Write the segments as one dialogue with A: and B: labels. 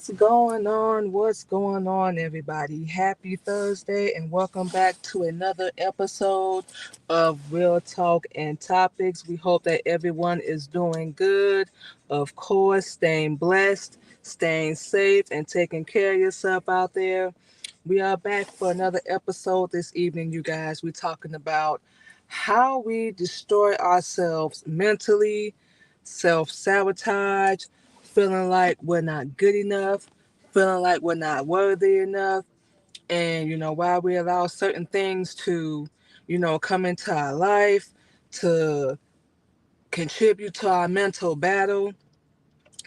A: What's going on? What's going on, everybody? Happy Thursday, and welcome back to another episode of Real Talk and Topics. We hope that everyone is doing good. Of course, staying blessed, staying safe, and taking care of yourself out there. We are back for another episode this evening, you guys. We're talking about how we destroy ourselves mentally, self sabotage, feeling like we're not good enough, feeling like we're not worthy enough, and why we allow certain things to, come into our life to contribute to our mental battle,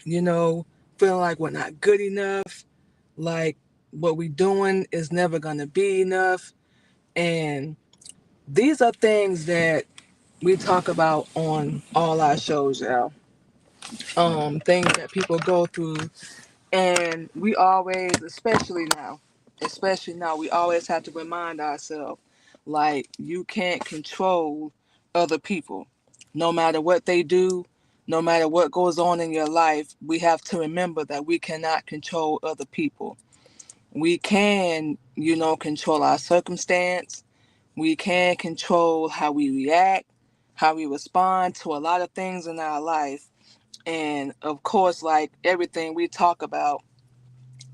A: you know, feeling like we're not good enough, like what we're doing is never going to be enough. And these are things that we talk about on all our shows, y'all. Things that people go through. And we always, especially now, we always have to remind ourselves, like, you can't control other people. No matter what they do, no matter what goes on in your life, we have to remember that we cannot control other people. We can, control our circumstance. We can control how we react, how we respond to a lot of things in our life. And of course, like everything we talk about,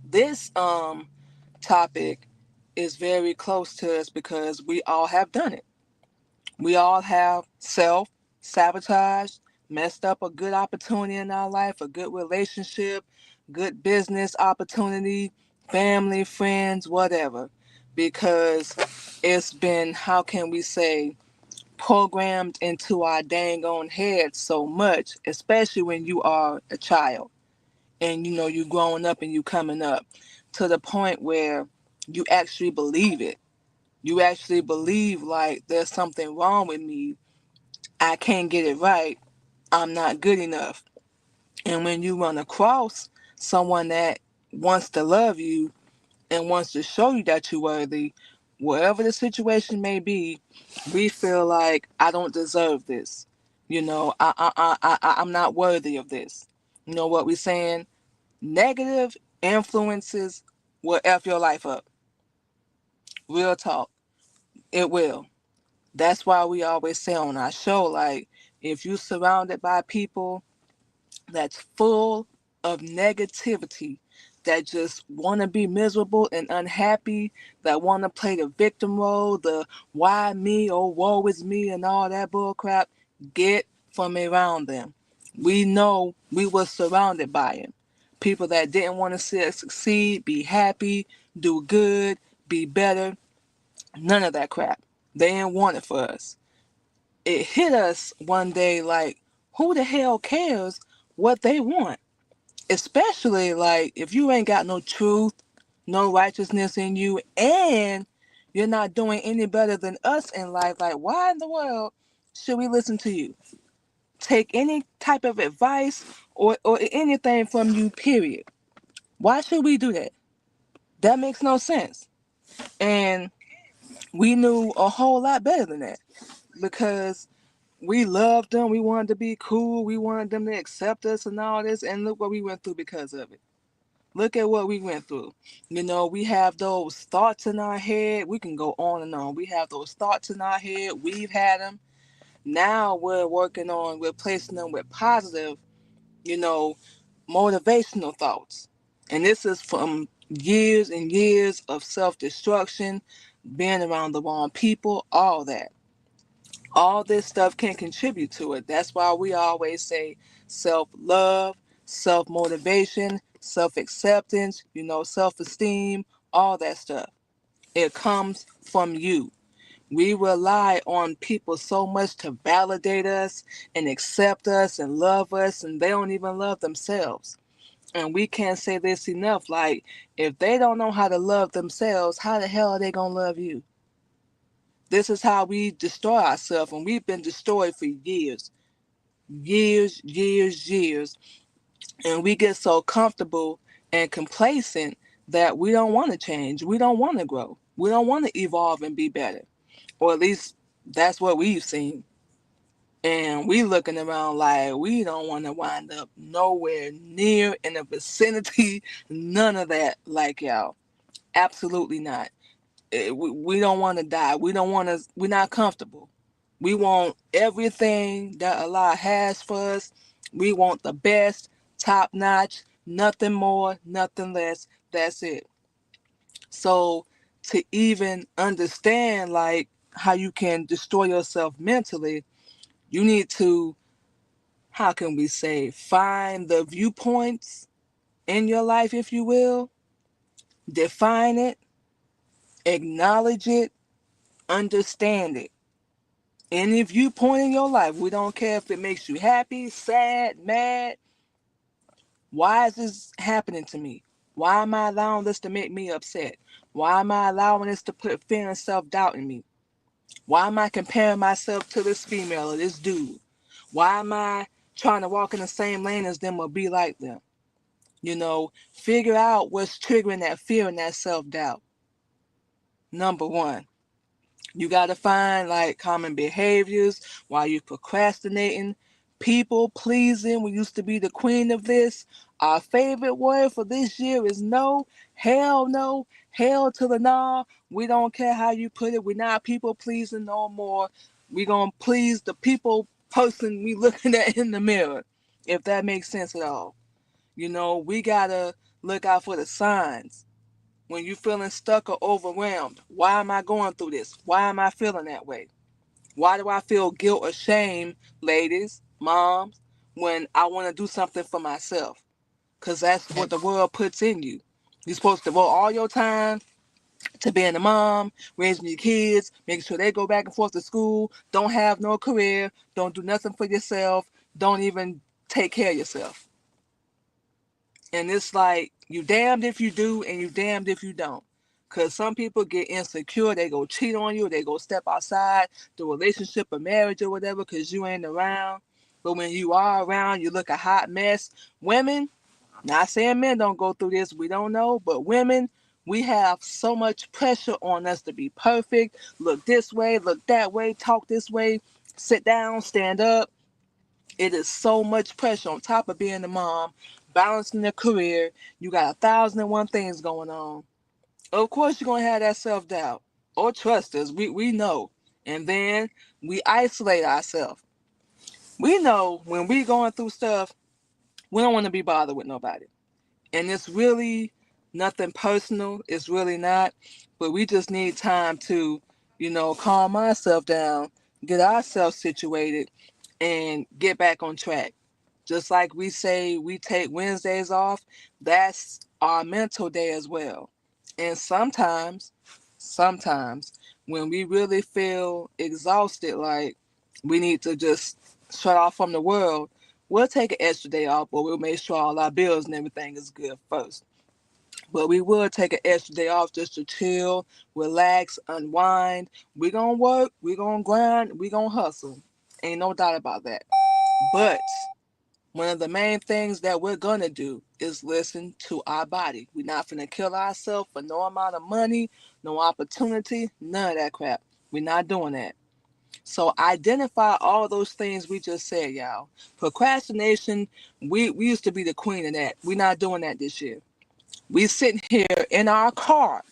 A: this topic is very close to us because we all have done it. We all have self sabotaged, messed up a good opportunity in our life, a good relationship, good business opportunity, family, friends, whatever. Because it's been, how can we say, programmed into our dang on head so much, especially when you are a child and you growing up and you coming up to the point where you actually believe it. You actually believe like there's something wrong with me. I can't get it right. I'm not good enough. And when you run across someone that wants to love you and wants to show you that you're worthy, whatever the situation may be, we feel like I don't deserve this. I'm not worthy of this. You know what we're saying? Negative influences will F your life up. Real talk. It will. That's why we always say on our show, like, if you're surrounded by people that's full of negativity, that just want to be miserable and unhappy, that want to play the victim role, the why me, oh woe is me, and all that bull crap, get from around them. We know we were surrounded by them. People that didn't want to see us succeed, be happy, do good, be better. None of that crap. They didn't want it for us. It hit us one day like, who the hell cares what they want? Especially like if you ain't got no truth, no righteousness in you, and you're not doing any better than us in life. Like, why in the world should we listen to you? Take any type of advice or anything from you, period. Why should we do that? That makes no sense. And we knew a whole lot better than that because we loved them. We wanted to be cool. We wanted them to accept us and all this. And look what we went through because of it. Look at what we went through. We have those thoughts in our head. We can go on and on. We have those thoughts in our head. We've had them. Now we're working on replacing them with positive, you know, motivational thoughts. And this is from years and years of self destruction, being around the wrong people, all that. All this stuff can contribute to it. That's why we always say self love, self motivation, self acceptance, self esteem, all that stuff. It comes from you. We rely on people so much to validate us and accept us and love us, and they don't even love themselves. And we can't say this enough. Like, if they don't know how to love themselves, how the hell are they going to love you? This is how we destroy ourselves, and we've been destroyed for years, years, years, years. And we get so comfortable and complacent that we don't want to change. We don't want to grow. We don't want to evolve and be better. Or at least that's what we've seen. And we looking around like we don't want to wind up nowhere near in the vicinity, none of that like y'all. Absolutely not. We don't want to die. We don't want to, we're not comfortable. We want everything that Allah has for us. We want the best, top notch, nothing more, nothing less. That's it. So to even understand like how you can destroy yourself mentally, you need to, how can we say, find the viewpoints in your life, if you will, define it, acknowledge it, understand it. Any viewpoint in your life, we don't care if it makes you happy, sad, mad. Why is this happening to me? Why am I allowing this to make me upset? Why am I allowing this to put fear and self-doubt in me? Why am I comparing myself to this female or this dude? Why am I trying to walk in the same lane as them or be like them? Figure out what's triggering that fear and that self-doubt. Number one. You got to find like common behaviors while you're procrastinating. People pleasing. We used to be the queen of this. Our favorite word for this year is no. Hell no. Hell to the no. We don't care how you put it. We're not people pleasing no more. We're going to please the people person we looking at in the mirror, if that makes sense at all. We got to look out for the signs. When you're feeling stuck or overwhelmed, why am I going through this? Why am I feeling that way? Why do I feel guilt or shame, ladies, moms, when I want to do something for myself? Because that's what the world puts in you. You're supposed to devote all your time to being a mom, raising your kids, making sure they go back and forth to school, don't have no career, don't do nothing for yourself, don't even take care of yourself. And it's like, you damned if you do and you damned if you don't. Because some people get insecure, they go cheat on you, they go step outside the relationship or marriage or whatever because you ain't around. But when you are around, you look a hot mess. Women, not saying men don't go through this, we don't know, but women, we have so much pressure on us to be perfect, look this way, look that way, talk this way, sit down, stand up. It is so much pressure on top of being a mom, balancing the career. You got 1,001 things going on. Of course, you're going to have that self-doubt. Or trust us, we know. And then we isolate ourselves. We know when we going through stuff, we don't want to be bothered with nobody. And it's really nothing personal. It's really not. But we just need time to, calm ourselves down, get ourselves situated, and get back on track. Just like we say we take Wednesdays off, that's our mental day as well. And sometimes, when we really feel exhausted, like we need to just shut off from the world, we'll take an extra day off, but we'll make sure all our bills and everything is good first. But we will take an extra day off just to chill, relax, unwind. We're going to work, we're going to grind, we're going to hustle. Ain't no doubt about that. But one of the main things that we're going to do is listen to our body. We're not going to kill ourselves for no amount of money, no opportunity, none of that crap. We're not doing that. So identify all those things we just said, y'all. Procrastination, we used to be the queen of that. We're not doing that this year. We sitting here in our car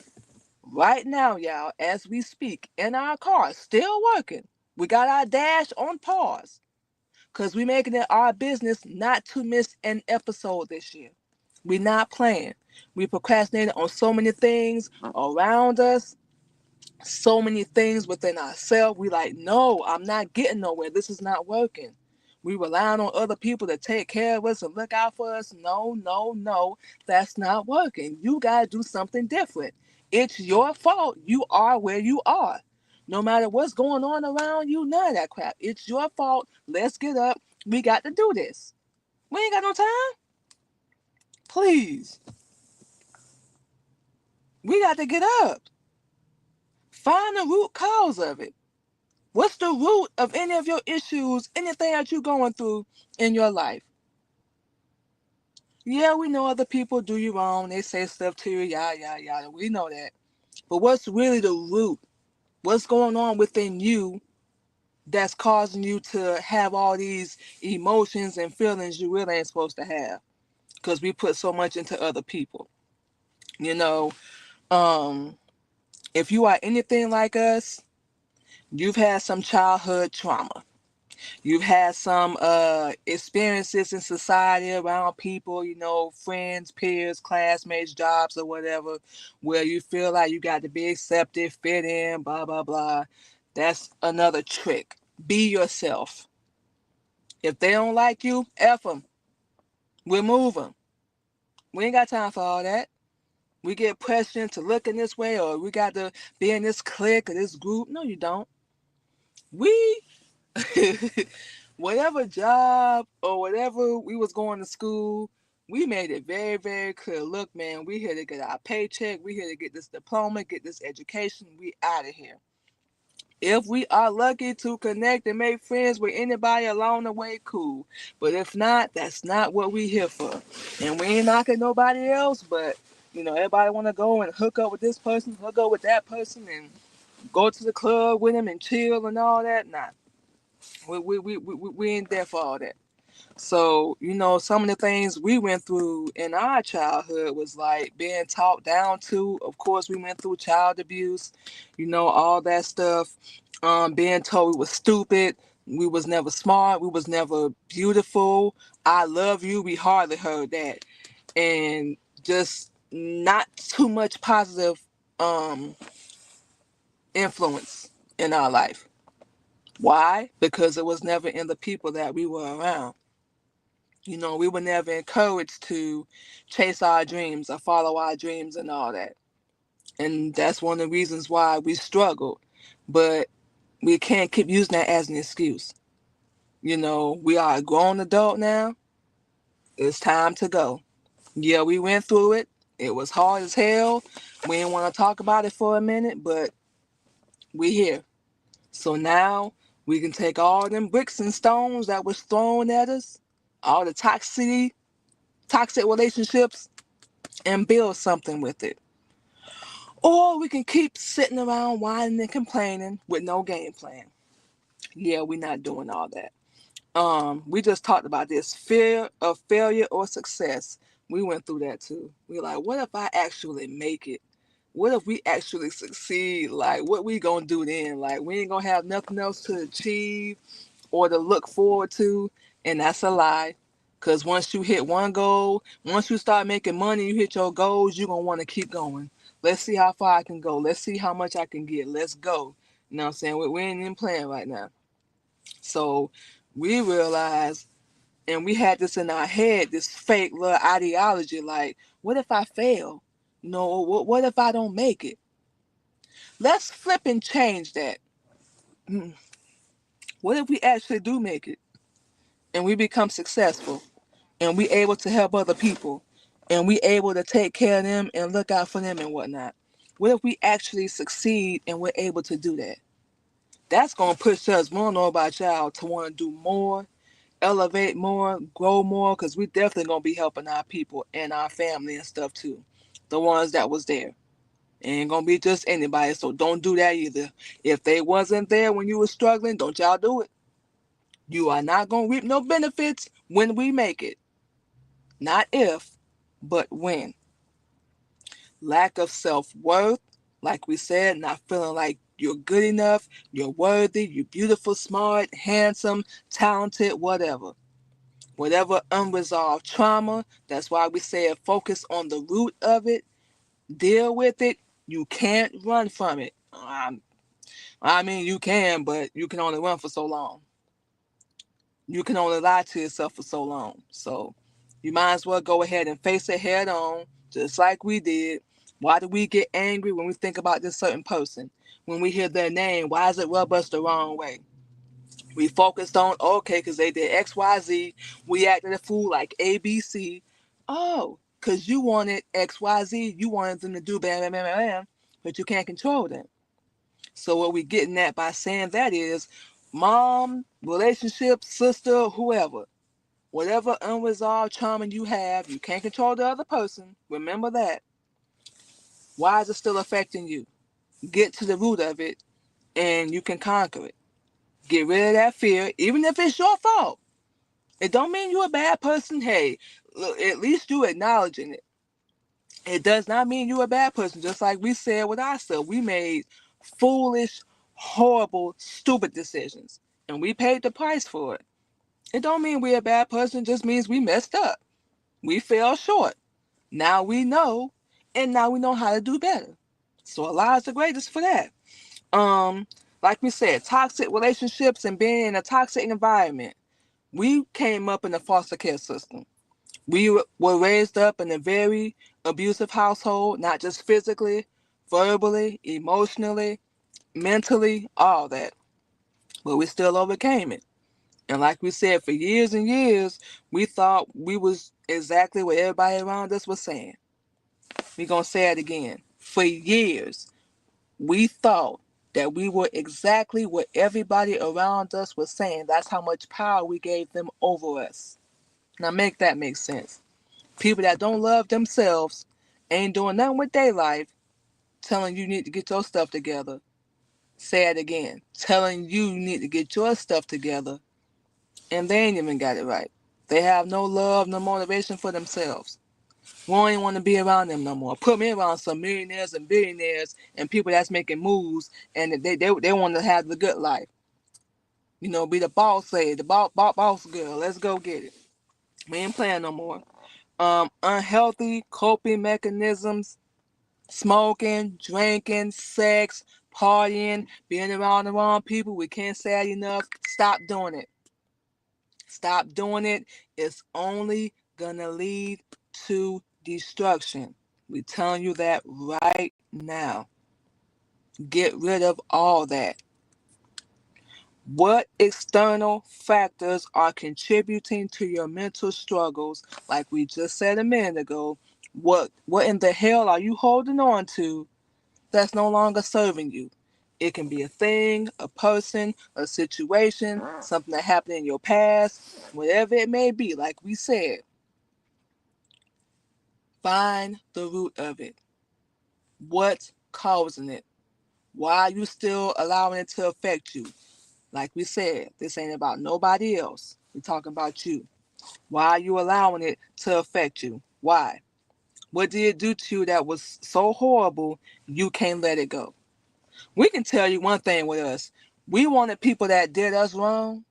A: right now, y'all, as we speak, in our car, still working. We got our dash on pause because we making it our business not to miss an episode this year. We not playing. We procrastinating on so many things around us, so many things within ourselves. We like, no, I'm not getting nowhere. This is not working. We relying on other people to take care of us and look out for us. No, no, no, that's not working. You got to do something different. It's your fault. You are where you are. No matter what's going on around you, none of that crap. It's your fault. Let's get up. We got to do this. We ain't got no time. Please. We got to get up. Find the root cause of it. What's the root of any of your issues, anything that you're going through in your life? Yeah, we know other people do you wrong. They say stuff to you, yada, yada, yada. We know that. But what's really the root? What's going on within you that's causing you to have all these emotions and feelings you really ain't supposed to have, because we put so much into other people. You know, um, if you are anything like us, you've had some childhood trauma. You've had some experiences in society around people, friends, peers, classmates, jobs, or whatever, where you feel like you got to be accepted, fit in, blah, blah, blah. That's another trick. Be yourself. If they don't like you, F them. Remove them. We ain't got time for all that. We get pressured to look in this way, or we got to be in this clique or this group. No, you don't. We whatever job or whatever we was going to school, we made it very, very clear. Look, man, we here to get our paycheck. We here to get this diploma, get this education. We out of here. If we are lucky to connect and make friends with anybody along the way, cool. But if not, that's not what we here for. And we ain't knocking nobody else, but everybody want to go and hook up with this person, hook up with that person, and go to the club with them and chill and all that. Nah, we ain't there for all that. So, some of the things we went through in our childhood was like being talked down to. Of course, we went through child abuse, all that stuff. Being told we was stupid, we was never smart, we was never beautiful. I love you. We hardly heard that. And just not too much positive um influence in our life. Why? Because it was never in the people that we were around. We were never encouraged to chase our dreams or follow our dreams and all that. And that's one of the reasons why we struggled. But we can't keep using that as an excuse. We are a grown adult now. It's time to go. Yeah, we went through it. It was hard as hell. We didn't want to talk about it for a minute, but we here. So now we can take all them bricks and stones that was thrown at us, all the toxic relationships, and build something with it. Or we can keep sitting around whining and complaining with no game plan. Yeah, we're not doing all that. We just talked about this fear of failure or success. We went through that too. We're like, what if I actually make it? What if we actually succeed? Like, what we gonna do then? Like, we ain't gonna have nothing else to achieve or to look forward to, and that's a lie. Because once you hit one goal, once you start making money, you hit your goals, you're going to want to keep going. Let's see how far I can go. Let's see how much I can get. Let's go. You know what I'm saying? We ain't even playing right now. So we realized, and we had this in our head, this fake little ideology like, what if I fail? What if I don't make it? Let's flip and change that. What if we actually do make it and we become successful? And we able to help other people, and we able to take care of them and look out for them and whatnot. What if we actually succeed and we're able to do that? That's gonna push us, more know about y'all, to want to do more, elevate more, grow more, because we definitely gonna be helping our people and our family and stuff too. The ones that was there. Ain't gonna be just anybody, so don't do that either. If they wasn't there when you were struggling, don't y'all do it. You are not gonna reap no benefits when we make it. Not if, but when. Lack of self-worth, like we said, not feeling like you're good enough, you're worthy, you're beautiful, smart, handsome, talented, whatever. Whatever unresolved trauma, that's why we say focus on the root of it, deal with it. You can't run from it. I mean, you can, but you can only run for so long. You can only lie to yourself for so long. So you might as well go ahead and face it head on, just like we did. Why do we get angry when we think about this certain person? When we hear their name, why does it rub us the wrong way? We focused on, okay, because they did X, Y, Z. We acted a fool like A, B, C. Oh, because you wanted X, Y, Z. You wanted them to do bam, bam, bam, bam, bam, but you can't control them. So what we getting at by saying that is, mom, relationship, sister, whoever, whatever unresolved trauma you have, you can't control the other person. Remember that. Why is it still affecting you? Get to the root of it and you can conquer it. Get rid of that fear, even if it's your fault. It don't mean you're a bad person. Hey, look, at least you acknowledging it. It does not mean you're a bad person. Just like we said with ourselves, we made foolish, horrible, stupid decisions, and we paid the price for it. It don't mean we're a bad person. It just means we messed up. We fell short. Now we know, and now we know how to do better. So Allah is the greatest for that. Um, like we said, toxic relationships and being in a toxic environment. We came up in a foster care system. We were raised up in a very abusive household, not just physically, verbally, emotionally, mentally, all that. But we still overcame it. And like we said, for years and years, we thought we was exactly what everybody around us was saying. We gonna say it again. For years, we thought that we were exactly what everybody around us was saying. That's how much power we gave them over us. Now make that make sense. People that don't love themselves, ain't doing nothing with their life, telling you need to get your stuff together. Say it again. Telling you need to get your stuff together, and they ain't even got it right. They have no love, no motivation for themselves. We don't even want to be around them no more. Put me around some millionaires and billionaires and people that's making moves, and they want to have the good life. You know, be the boss lady, the boss girl. Let's go get it. We ain't playing no more. Unhealthy coping mechanisms: smoking, drinking, sex, partying, being around the wrong people. We can't say it enough. Stop doing it. Stop doing it. It's only gonna lead to destruction. We're telling you that right now. Get rid of all that. What external factors are contributing to your mental struggles? Like we just said a minute ago, what in the hell are you holding on to that's no longer serving you? It can be a thing, a person, a situation, something that happened in your past, whatever it may be. Like we said, find the root of it. What's causing it? Why are you still allowing it to affect you? Like we said, this ain't about nobody else. We're talking about you. Why are you allowing it to affect you? Why? What did it do to you that was so horrible you can't let it go? We can tell you one thing with us. We wanted people that did us wrong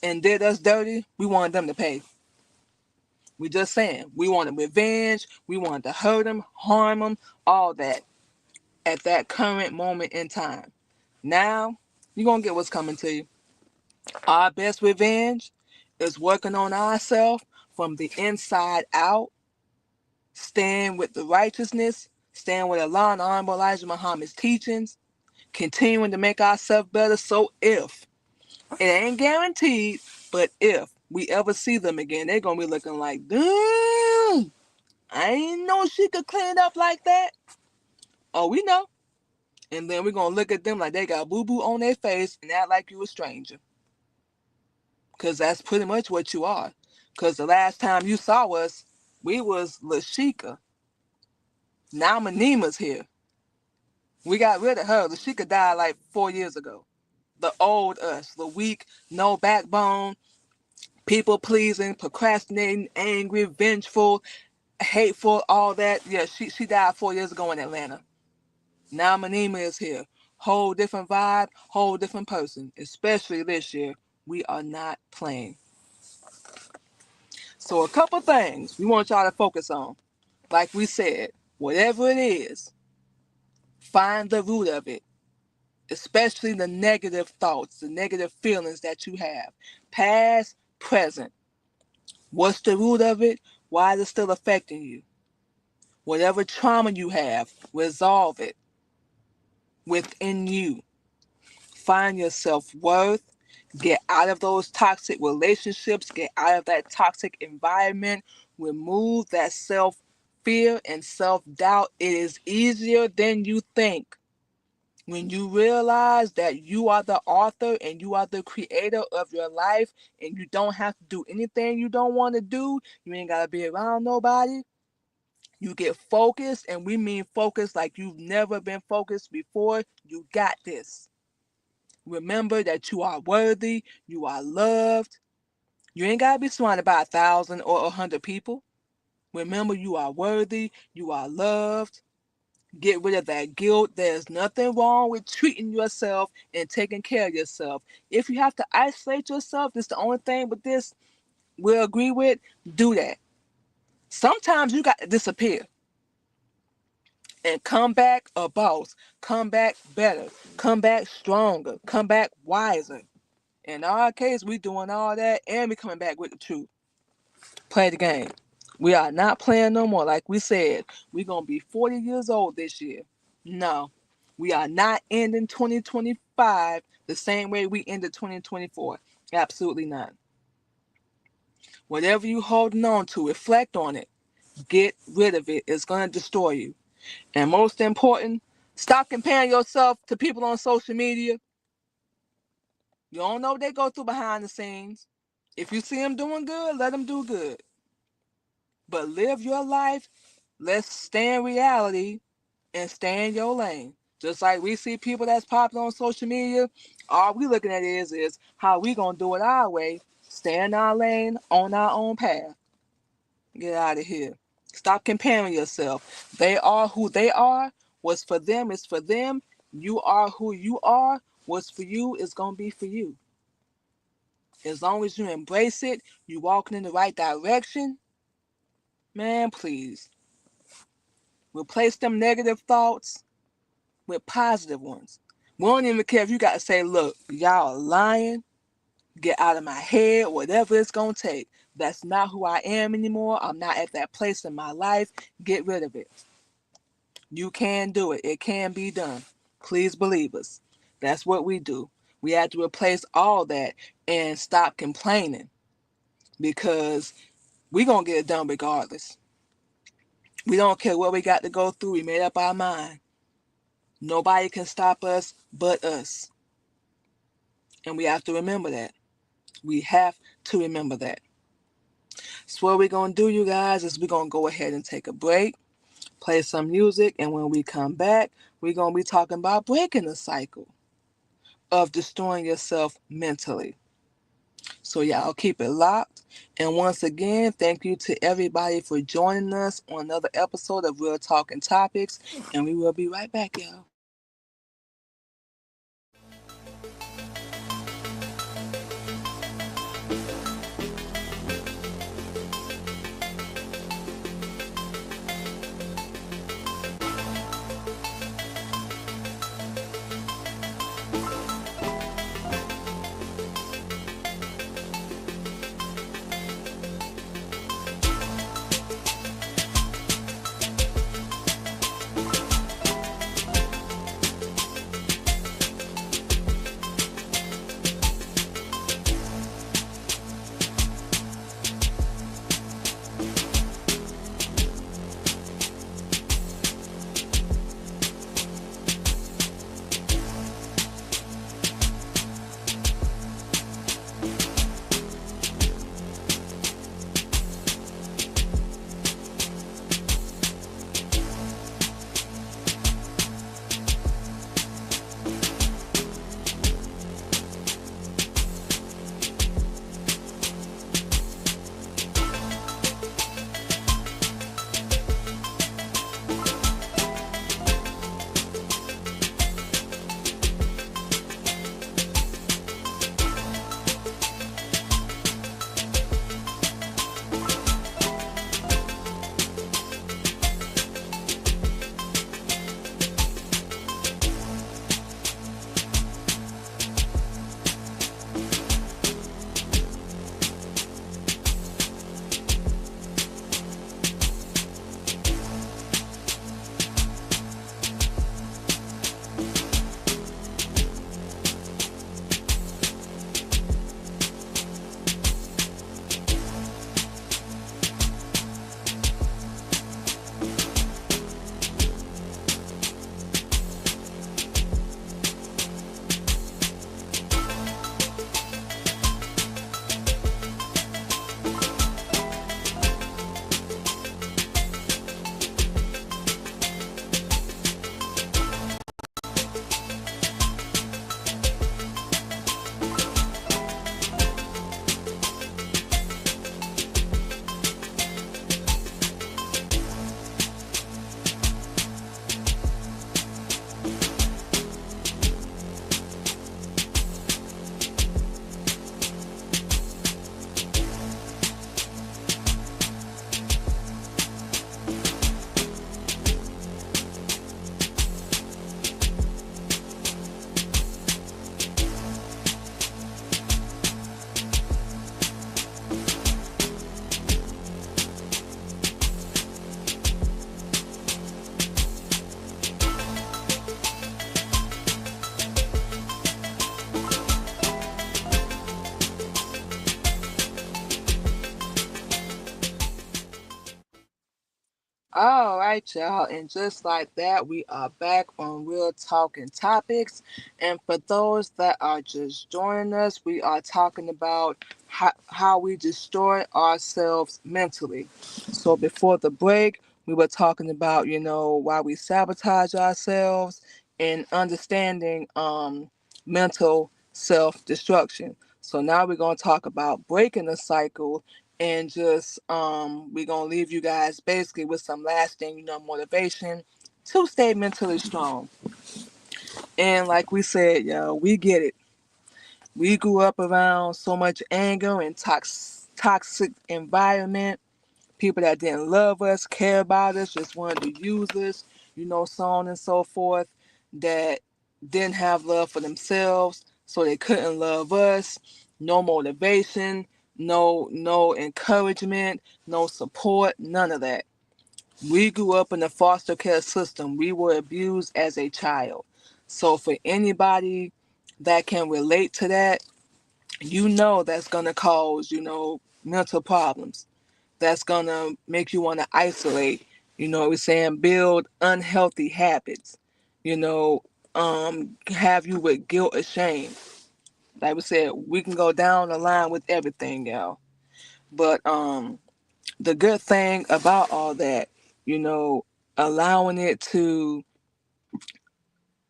A: and did us dirty, we wanted them to pay. We just saying, we wanted revenge, we wanted to hurt them, harm them, all that at that current moment in time. Now, you're going to get what's coming to you. Our best revenge is working on ourselves from the inside out, staying with the righteousness, staying with Allah and Honorable Elijah Muhammad's teachings, continuing to make ourselves better. So if, it ain't guaranteed, but if we ever see them again, they're going to be looking like, damn, I ain't know she could clean it up like that. Oh, we know. And then we're going to look at them like they got boo-boo on their face and act like you a stranger. Because that's pretty much what you are. Because the last time you saw us, we was Lashika. Now Manima's here. We got rid of her. Lashika died like 4 years ago. The old us, the weak, no backbone, people pleasing, procrastinating, angry, vengeful, hateful, all that. Yeah, she died 4 years ago in Atlanta. Now Manima is here. Whole different vibe, whole different person. Especially this year, we are not playing. So a couple things we want y'all to focus on. Like we said, whatever it is, find the root of it, especially the negative thoughts, the negative feelings that you have. Past, present. What's the root of it? Why is it still affecting you? Whatever trauma you have, resolve it within you. Find your self-worth. Get out of those toxic relationships. Get out of that toxic environment. Remove that self-fear and self-doubt. It is easier than you think. When you realize that you are the author and you are the creator of your life and you don't have to do anything you don't want to do, you ain't got to be around nobody. You get focused, and we mean focused like you've never been focused before. You got this. Remember that you are worthy, you are loved. You ain't got to be surrounded by 1,000 or 100 people. Remember, you are worthy, you are loved. Get rid of that guilt. There's nothing wrong with treating yourself and taking care of yourself. If you have to isolate yourself, this is the only thing with this we'll agree with, do that. Sometimes you got to disappear and come back a boss, come back better, come back stronger, come back wiser. In our case, we doing all that and we coming back with the truth. Play the game. We are not playing no more. Like we said, we're going to be 40 years old this year. No, we are not ending 2025 the same way we ended 2024. Absolutely not. Whatever you holding on to, reflect on it. Get rid of it. It's going to destroy you. And most important, stop comparing yourself to people on social media. You don't know what they go through behind the scenes. If you see them doing good, let them do good. But live your life. Let's stay in reality and stay in your lane. Just like we see people that's popular on social media, all we looking at is how we gonna do it our way, stay in our lane, on our own path. Get out of here. Stop comparing yourself. They are who they are. What's for them is for them. You are who you are. What's for you is gonna be for you. As long as you embrace it, you walking in the right direction, man, please. Replace them negative thoughts with positive ones. We don't even care if you got to say, look, y'all are lying, get out of my head, whatever it's going to take. That's not who I am anymore. I'm not at that place in my life. Get rid of it. You can do it. It can be done. Please believe us. That's what we do. We have to replace all that and stop complaining because we're going to get it done regardless. We don't care what we got to go through. We made up our mind. Nobody can stop us but us. And we have to remember that. We have to remember that. So what we're going to do, you guys, is we're going to go ahead and take a break, play some music, and when we come back, we're going to be talking about breaking the cycle of destroying yourself mentally. So y'all keep it locked. And once again, thank you to everybody for joining us on another episode of Real Talking Topics. And we will be right back, y'all. All right, y'all. And just like that, we are back on Real Talking Topics. And for those that are just joining us, we are talking about how we destroy ourselves mentally. So before the break, we were talking about, why we sabotage ourselves and understanding mental self destruction. So now we're going to talk about breaking the cycle and just we're gonna leave you guys basically with some lasting, motivation to stay mentally strong. And like we said, we get it. We grew up around so much anger and toxic environment, people that didn't love us, care about us, just wanted to use us, so on and so forth, that didn't have love for themselves, so they couldn't love us. No motivation, no encouragement, no support, none of that. We grew up in the foster care system. We were abused as a child. So for anybody that can relate to that, that's gonna cause, mental problems, that's gonna make you want to isolate. We're saying build unhealthy habits. You know, have you with guilt or shame. Like we said, we can go down the line with everything, y'all. But the good thing about all that, you know, allowing it to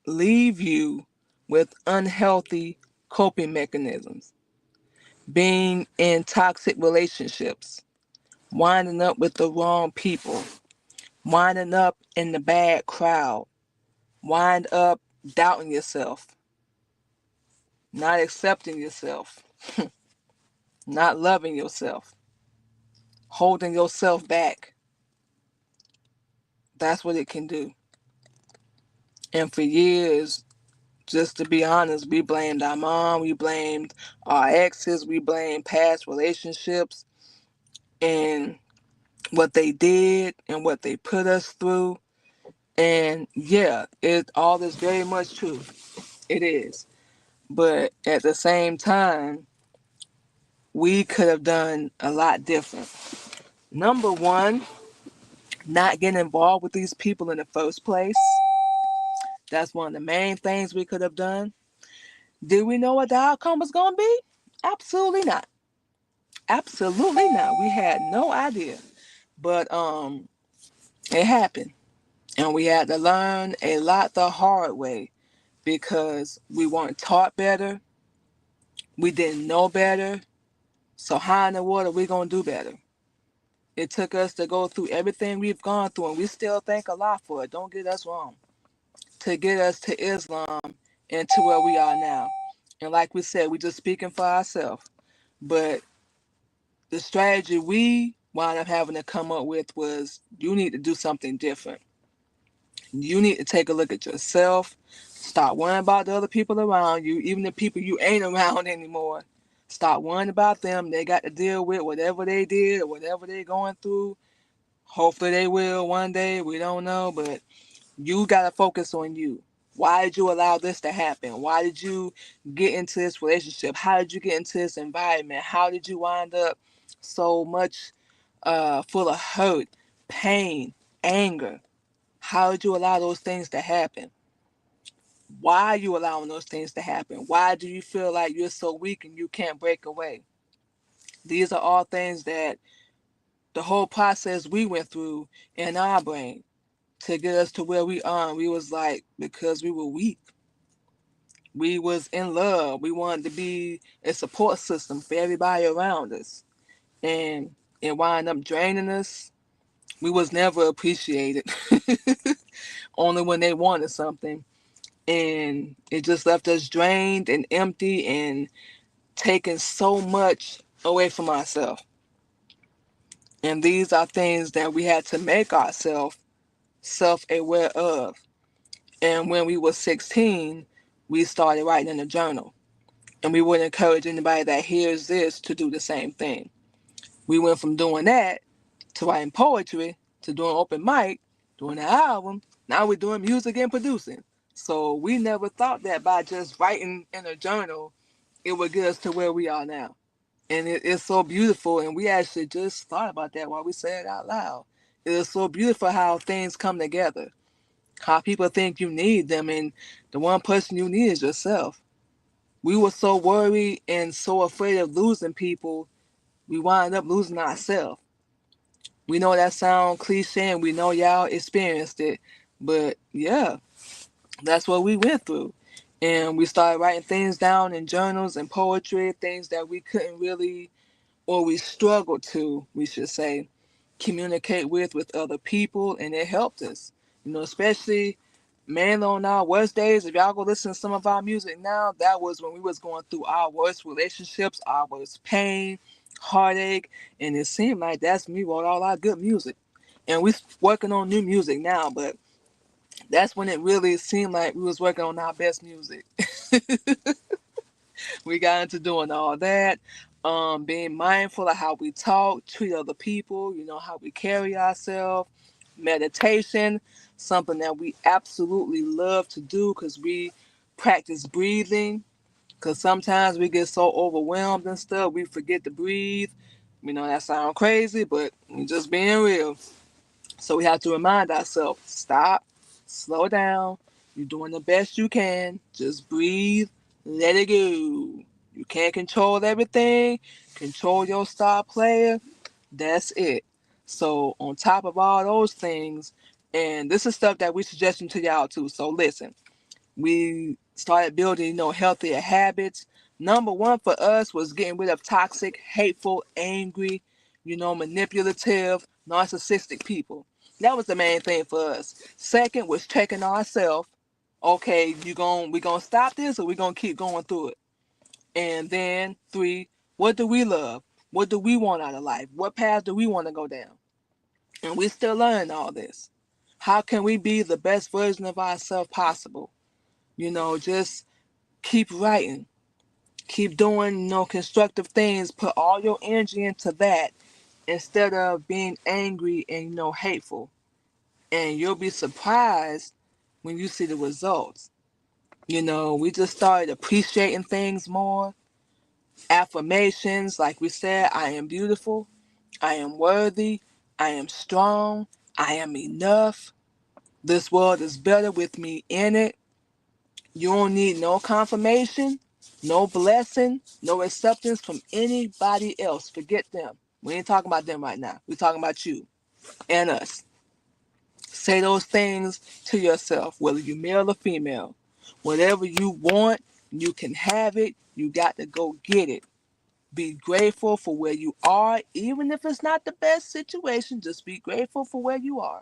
A: leave you with unhealthy coping mechanisms, being in toxic relationships, winding up with the wrong people, winding up in the bad crowd, wind up doubting yourself, not accepting yourself, not loving yourself, holding yourself back. That's what it can do. And for years, just to be honest, we blamed our mom, we blamed our exes, we blamed past relationships and what they did and what they put us through. And yeah, it all is very much true. It is. But at the same time, we could have done a lot different. Number one, not getting involved with these people in the first place. That's one of the main things we could have done. Did we know what the outcome was going to be? Absolutely not. Absolutely not. We had no idea. But it happened. And we had to learn a lot the hard way because we weren't taught better. We didn't know better. So how in the world are we going to do better? It took us to go through everything we've gone through, and we still thank Allah for it. Don't get us wrong. To get us to Islam and to where we are now. And like we said, we just speaking for ourselves. But the strategy we wound up having to come up with was you need to do something different. You need to take a look at yourself. Stop worrying about the other people around you, even the people you ain't around anymore. Stop worrying about them. They got to deal with whatever they did or whatever they're going through. Hopefully they will one day. We don't know, but you got to focus on you. Why did you allow this to happen? Why did you get into this relationship? How did you get into this environment? How did you wind up so much full of hurt, pain, anger? How did you allow those things to happen? Why are you allowing those things to happen? Why do you feel like you're so weak and you can't break away? These are all things that the whole process we went through in our brain to get us to where we are. We was like, because we were weak. We was in love. We wanted to be a support system for everybody around us. And it wound up draining us. We was never appreciated. Only when they wanted something. And it just left us drained and empty and taking so much away from ourselves. And these are things that we had to make ourselves self-aware of. And when we were 16, we started writing in a journal. And we would encourage anybody that hears this to do the same thing. We went from doing that to writing poetry to doing open mic, doing an album. Now we're doing music and producing. So we never thought that by just writing in a journal, it would get us to where we are now. And it's so beautiful. And we actually just thought about that while we said it out loud. It is so beautiful how things come together. How people think you need them, and the one person you need is yourself. We were so worried and so afraid of losing people, we wind up losing ourselves. We know that sound cliche and we know y'all experienced it, but yeah, that's what we went through. And we started writing things down in journals and poetry, things that we couldn't really, or we struggled to, we should say, communicate with other people, and it helped us. Especially mainly on our worst days. If y'all go listen to some of our music now, that was when we was going through our worst relationships, our worst pain, heartache, and it seemed like that's when we wrote all our good music. And we working on new music now, but that's when it really seemed like we was working on our best music. We got into doing all that, being mindful of how we talk, treat other people, how we carry ourselves, meditation, something that we absolutely love to do because we practice breathing. Because sometimes we get so overwhelmed and stuff, we forget to breathe. That sounds crazy, but we just being real. So we have to remind ourselves, stop, slow down. You're doing the best you can. Just breathe, let it go. You can't control everything. Control your star player. That's it. So on top of all those things, and this is stuff that we suggesting to y'all too. So listen, we started building, healthier habits. Number one for us was getting rid of toxic, hateful, angry, manipulative, narcissistic people. That was the main thing for us. Second was checking ourselves. Okay, we gonna stop this or we gonna keep going through it. And then three, what do we love? What do we want out of life? What path do we want to go down? And we still learn all this. How can we be the best version of ourselves possible? Just keep writing, keep doing, constructive things, put all your energy into that instead of being angry and, hateful. And you'll be surprised when you see the results. We just started appreciating things more. Affirmations, like we said, I am beautiful, I am worthy, I am strong, I am enough. This world is better with me in it. You don't need no confirmation, no blessing, no acceptance from anybody else. Forget them. We ain't talking about them right now. We're talking about you and us. Say those things to yourself, whether you're male or female. Whatever you want, you can have it. You got to go get it. Be grateful for where you are, even if it's not the best situation. Just be grateful for where you are.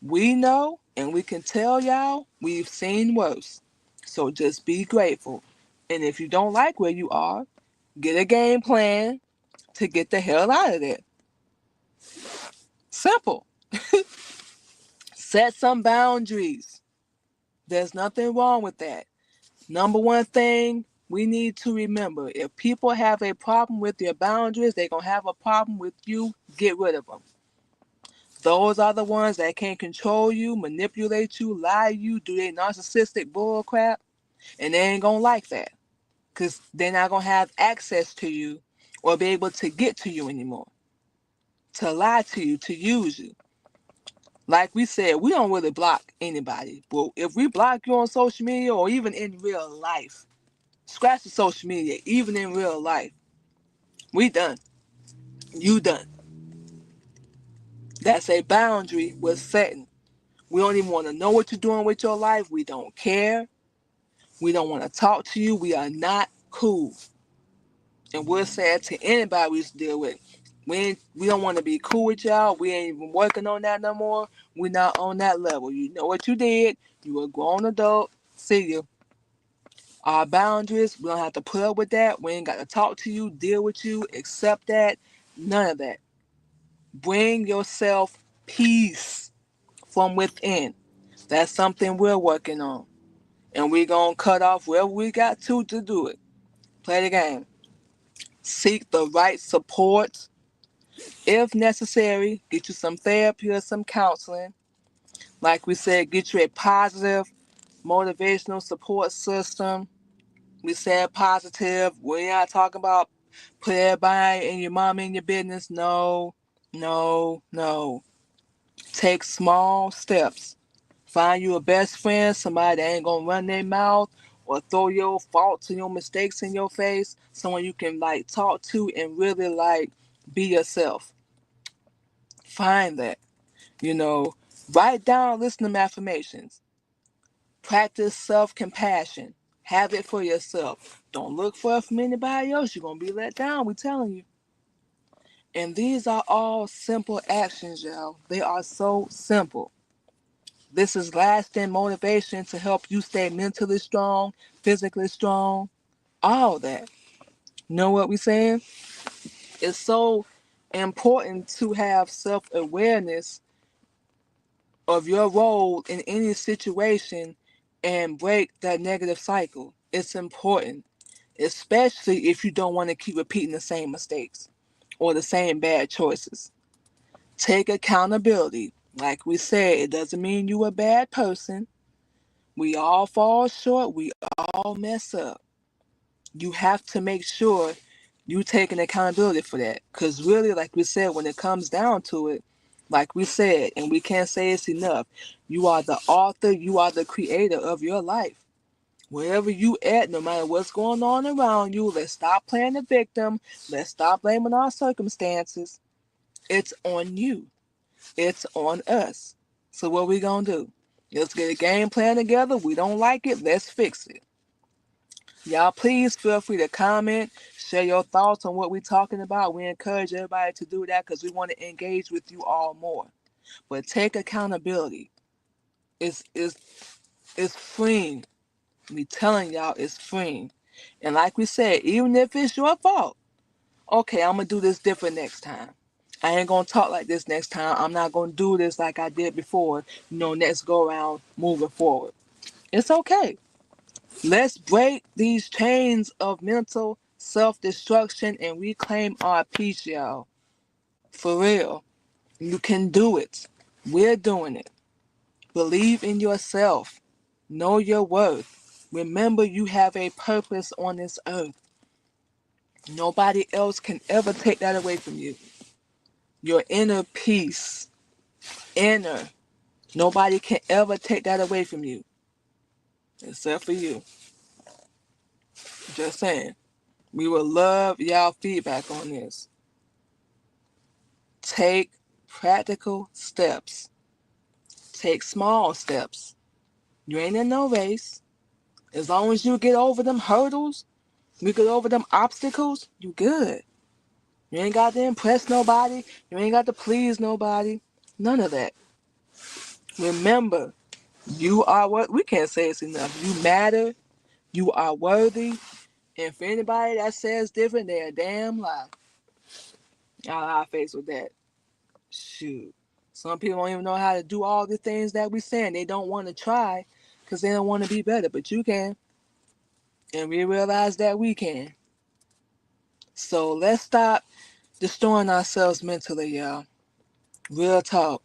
A: We know and we can tell y'all we've seen worse. So just be grateful. And if you don't like where you are, get a game plan to get the hell out of there. Simple. Set some boundaries. There's nothing wrong with that. Number one thing we need to remember, if people have a problem with your boundaries, they're going to have a problem with you. Get rid of them. Those are the ones that can control you, manipulate you, lie you, do their narcissistic bull crap, and they ain't gonna like that because they're not gonna have access to you or be able to get to you anymore, to lie to you, to use you. Like we said, we don't really block anybody, but if we block you on social media or even in real life, scratch the social media, even in real life, we done. You done. That's a boundary we're setting. We don't even want to know what you're doing with your life. We don't care. We don't want to talk to you. We are not cool. And we'll say it to anybody we used to deal with. We don't want to be cool with y'all. We ain't even working on that no more. We're not on that level. You know what you did. You were a grown adult. See you. Our boundaries, we don't have to put up with that. We ain't got to talk to you, deal with you, accept that. None of that. Bring yourself peace from within. That's something we're working on. And we're going to cut off wherever we got to do it. Play the game. Seek the right support. If necessary, get you some therapy or some counseling. Like we said, get you a positive motivational support system. We said positive. We're not talking about put everybody and your mom in your business. No. No, no. Take small steps. Find you a best friend, somebody that ain't gonna run their mouth or throw your faults and your mistakes in your face. Someone you can like talk to and really like be yourself. Find that. You know, write down, listen to affirmations. Practice self-compassion. Have it for yourself. Don't look for it from anybody else. You're gonna be let down, we telling you. And these are all simple actions, y'all. They are so simple. This is lasting motivation to help you stay mentally strong, physically strong, all that. Know what we saying? It's so important to have self-awareness of your role in any situation and break that negative cycle. It's important, especially if you don't want to keep repeating the same mistakes or the same bad choices. Take accountability. Like we said, it doesn't mean you a bad person. We all fall short. We all mess up. You have to make sure you taking accountability for that. Because really, like we said, when it comes down to it, like we said, and we can't say it's enough, you are the author, you are the creator of your life. Wherever you at, no matter what's going on around you, let's stop playing the victim. Let's stop blaming our circumstances. It's on you. It's on us. So what we gonna do? Let's get a game plan together. We don't like it. Let's fix it. Y'all, please feel free to comment, share your thoughts on what we're talking about. We encourage everybody to do that because we want to engage with you all more. But take accountability. It's it's freeing. We telling y'all it's freeing. And like we said, even if it's your fault, okay, I'm gonna do this different next time. I ain't gonna talk like this next time. I'm not gonna do this like I did before. Next go around moving forward. It's okay. Let's break these chains of mental self-destruction and reclaim our peace, y'all. For real. You can do it. We're doing it. Believe in yourself. Know your worth. Remember you have a purpose on this earth. Nobody else can ever take that away from you. Your inner peace. Inner. Nobody can ever take that away from you. Except for you. Just saying. We would love y'all feedback on this. Take practical steps. Take small steps. You ain't in no race. As long as you get over them hurdles, you get over them obstacles, you good. You ain't got to impress nobody. You ain't got to please nobody. None of that. Remember, you are what we can't say it's enough. You matter. You are worthy. And for anybody that says different, they're a damn lie. I'll face with that. Shoot. Some people don't even know how to do all the things that we saying. They don't want to try because they don't want to be better. But you can. And we realize that we can. So let's stop destroying ourselves mentally, y'all. Real talk.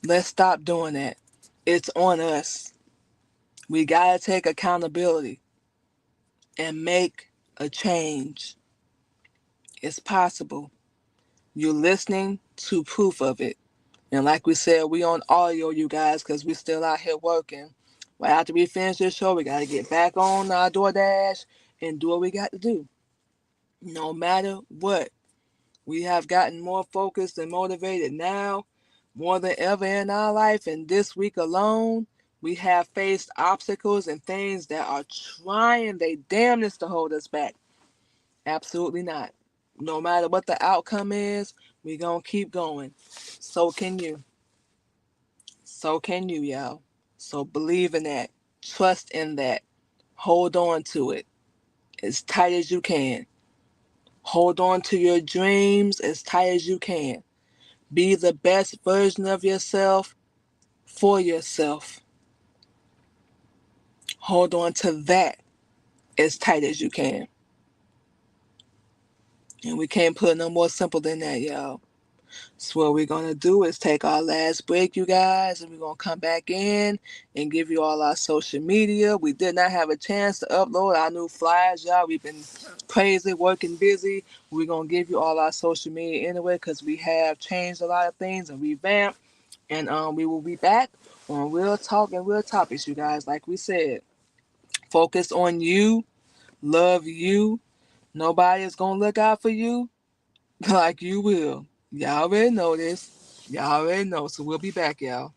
A: Let's stop doing that. It's on us. We gotta take accountability and make a change. It's possible. You're listening to proof of it. And like we said, we on audio, you guys, because we still out here working. Right after we finish this show, we got to get back on our DoorDash and do what we got to do. No matter what, we have gotten more focused and motivated now, more than ever in our life. And this week alone, we have faced obstacles and things that are trying their damnness to hold us back. Absolutely not. No matter what the outcome is, we going to keep going. So can you. So can you, y'all. So believe in that. Trust in that. Hold on to it as tight as you can. Hold on to your dreams as tight as you can. Be the best version of yourself for yourself. Hold on to that as tight as you can. And we can't put it no more simple than that, y'all. So what we're gonna do is take our last break, you guys, and we're gonna come back in and give you all our social media. We did not have a chance to upload our new flyers, y'all. We've been crazy, working busy. We're gonna give you all our social media anyway because we have changed a lot of things and revamped. And we will be back on Real Talk and Real Topics, you guys. Like we said, focus on you, love you. Nobody is gonna look out for you like you will. Y'all already know this. Y'all already know. So we'll be back, y'all.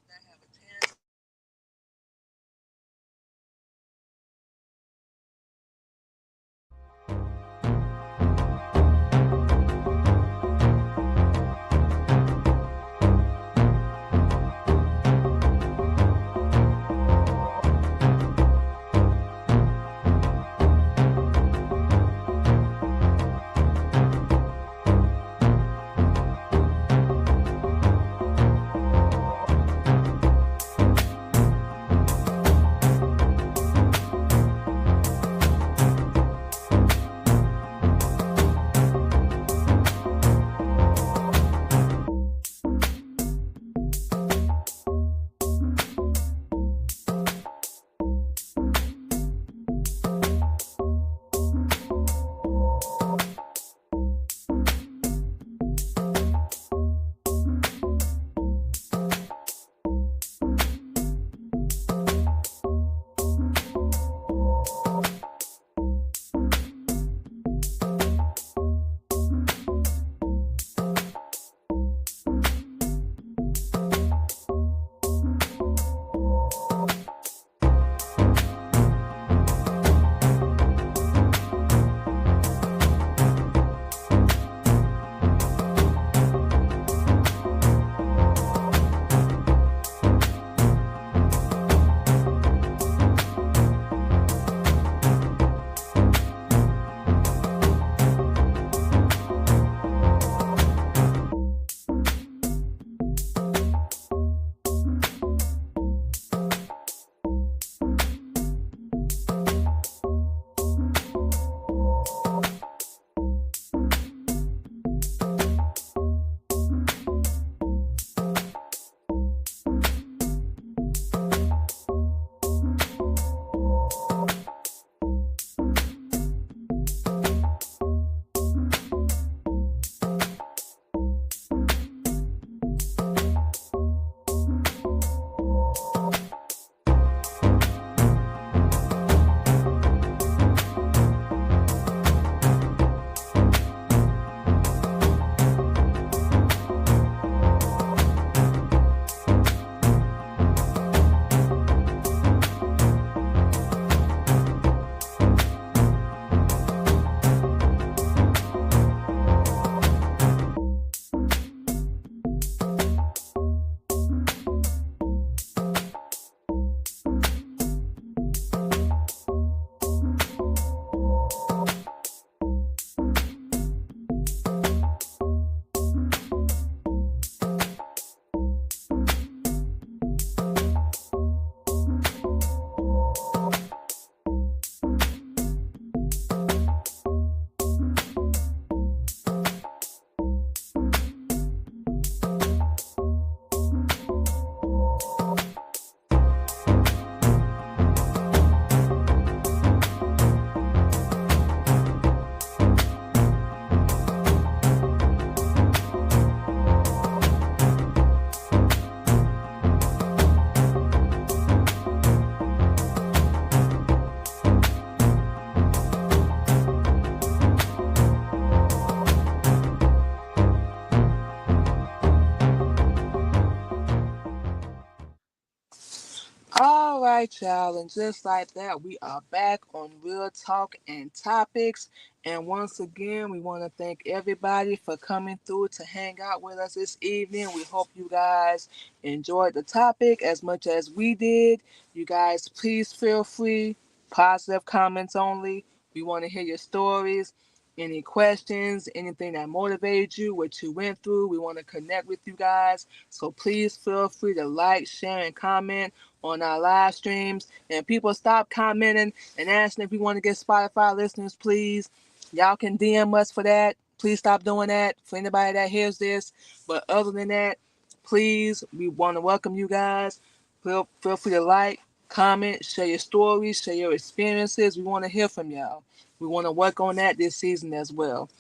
A: All right, y'all, and just like that, we are back on Real Talk and Topics. And once again, we want to thank everybody for coming through to hang out with us this evening. We hope you guys enjoyed the topic as much as we did. You guys, please feel free, positive comments only. We want to hear your stories, any questions, anything that motivated you, what you went through. We want to connect with you guys. So please feel free to like, share, and comment on our live streams. And people, stop commenting and asking if we want to get Spotify listeners, please. Y'all can DM us for that. please stop doing that for anybody that hears this. But other than that, please, we want to welcome you guys. Feel free to like, comment, share your stories, share your experiences. We want to hear from y'all. We want to work on that this season as well.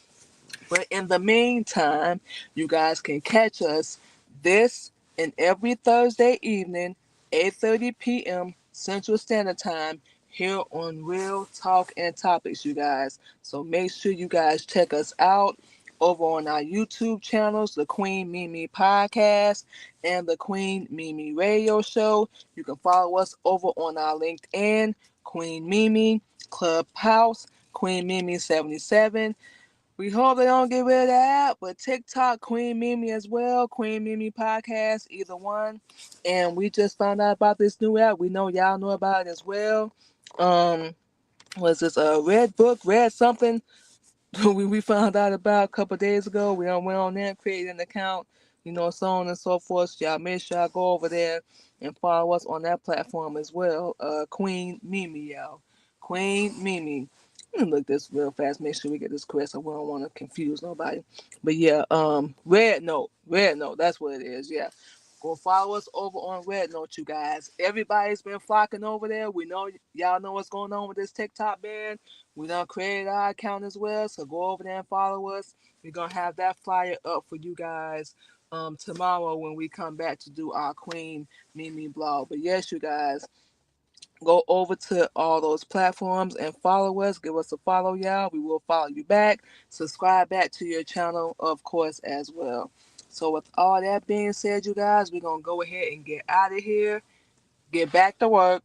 A: But in the meantime, you guys can catch us this and every Thursday evening, 8:30 p.m. Central Standard Time here on Real Talk and Topics, you guys. So make sure you guys check us out over on our YouTube channels, the Queen Mimi Podcast and the Queen Mimi Radio Show. You can follow us over on our LinkedIn, Queen Mimi, Clubhouse, Queen Mimi 77. We hope they don't get rid of that, but TikTok, Queen Mimi as well, Queen Mimi Podcast, either one. And we just found out about this new app. We know y'all know about it as well. Was this a Red Book, Red something? we found out about a couple of days ago. We went on there, created an account, so on and so forth. So y'all make sure y'all go over there and follow us on that platform as well. Queen Mimi, y'all. Queen Mimi. Let me look this real fast, make sure we get this correct so we don't want to confuse nobody. But yeah, Red Note, that's what it is. Yeah. Go follow us over on Red Note, you guys. Everybody's been flocking over there. We know y'all know what's going on with this TikTok ban. We done created our account as well, so go over there and follow us. We're gonna have that flyer up for you guys tomorrow when we come back to do our Queen Mimi blog. But yes, you guys, go over to all those platforms and follow us. Give us a follow, y'all. We will follow you back. Subscribe back to your channel, of course, as well. So with all that being said, you guys, we're going to go ahead and get out of here. Get back to work.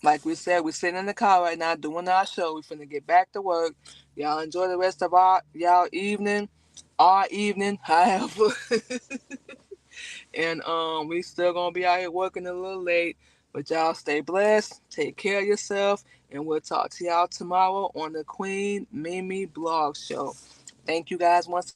A: Like we said, we're sitting in the car right now doing our show. We're finna get back to work. Y'all enjoy the rest of our evening, however. And we still gonna be out here working a little late. But y'all stay blessed, take care of yourself, and we'll talk to y'all tomorrow on the Queen Mimi Blog Show. Thank you guys once